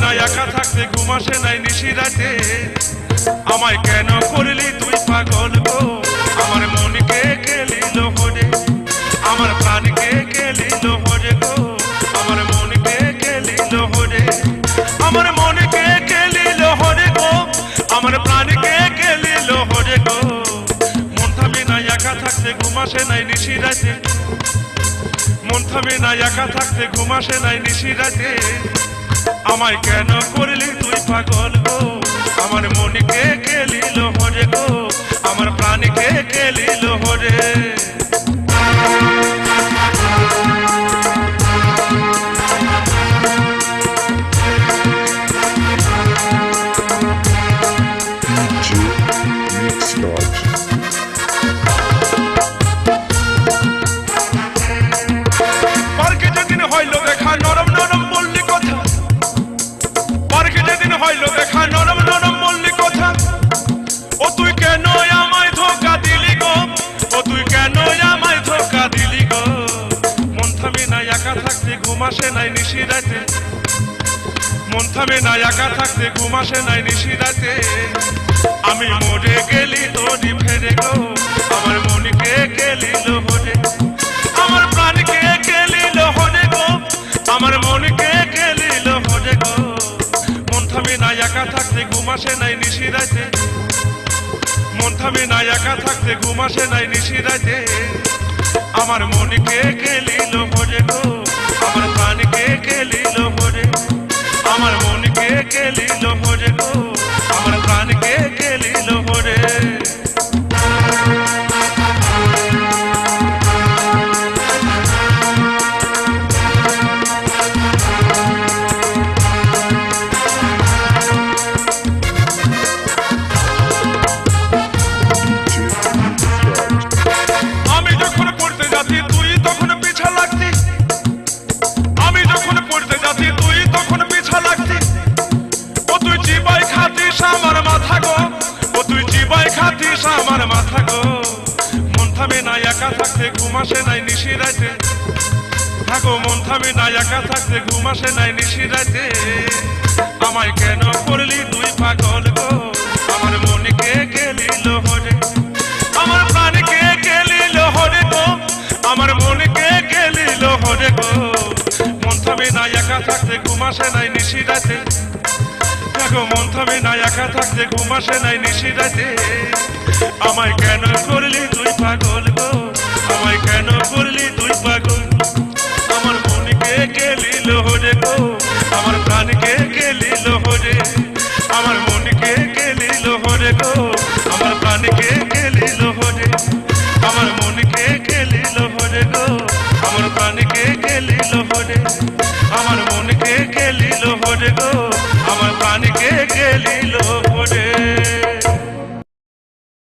না একা থাকতে ঘুম আসে নাই নিশি রাতে আমায় কেন করলি তুই পাগল গো আমার মনকে কেলিল হরে আমার প্রাণকে কেলিল হরে গো আমার মনকে কেলিল হরে আমার মনকে কেলিল হরে গো আমার প্রাণকে কেলিল হরে গো মন থামে না একা থাকতে ঘুম আসে নাই নিশি রাতে মন থামে না একা থাকতে ঘুম আসে নাই নিশি রাতে আমায় কেন করলি তুই পাগল গো আমার মনকে কেলিল হরে গো আমার প্রাণকে কেলিল হরে পার্কে যেদিন হইল দেখা নরম নরম বললি কথা পার্কে যেদিন হইল দেখা নরম নরম বললি কথা ও তুই কেন আমায় ধোকা দিলি গো ও তুই কেন আমায় ধোকা দিলি গো মন থামে না একা থাকতে ঘুম আসে নাই নিশি রাতে মন থামে না একা থাকতে ঘুম আসে নাই নিশি রাতে আমি মরে গেলি তোরি ফেরে গো আমার মনকে কেলিল হরে আমার প্রাণকে কেলিল হরে গো আমার মনকে কেলিল হরে গো মন থামে না একা থাকতে ঘুম আসে নাই নিশি রাতে মন থামে না একা থাকতে ঘুম আসে নাই নিশি রাতে আমার মনকে কেলিল হরে গো আমার প্রাণকে কেলিল হরে আমার মনকে কেলিল হরে গো আমার প্রাণকে কেলিল হরে আমি যখন পড়তে যাচ্ছি তুই তখন পিছা লাগতি আমি যখন পড়তে যাচ্ছি তুই তখন পিছা লাগতি ও তুই চিবাই খাতিস আমার মাথা গো ও তুই চিবাই খাতিস আমার মাথা গো মন থামে না একা থাকতে ঘুম আসে নাই নিশি রাতে থাকো মন থামে না একা থাকতে ঘুম আসে নাই নিশি রাতে আমায় কেন করলি তুই পাগল গো আমার মনকে কেলিল হরে আমার প্রাণকে কেলিল হরে গো আমার মনকে কেলিল হরে গো মন থামে না একা থাকতে ঘুম আসে নাই নিশি রাতে দেখো মন থামে না একা থাকতে ঘুম আসে নাই নিশি রাতে আমায় কেন করলি তুই পাগল গো আমায় কেন করলি তুই পাগল আমার মনকে কেলিল হরে গো আমার প্রাণকে কেলিল হরে আমার মনকে কেলিল হরে গো আমার প্রাণকে কেলিল হরে আমার মনকে কেলিল হরে গো আমার প্রাণকে কেলিল হরে আমার মনকে কেলিল হরে গো আমার প্রাণকে কেলিল হরে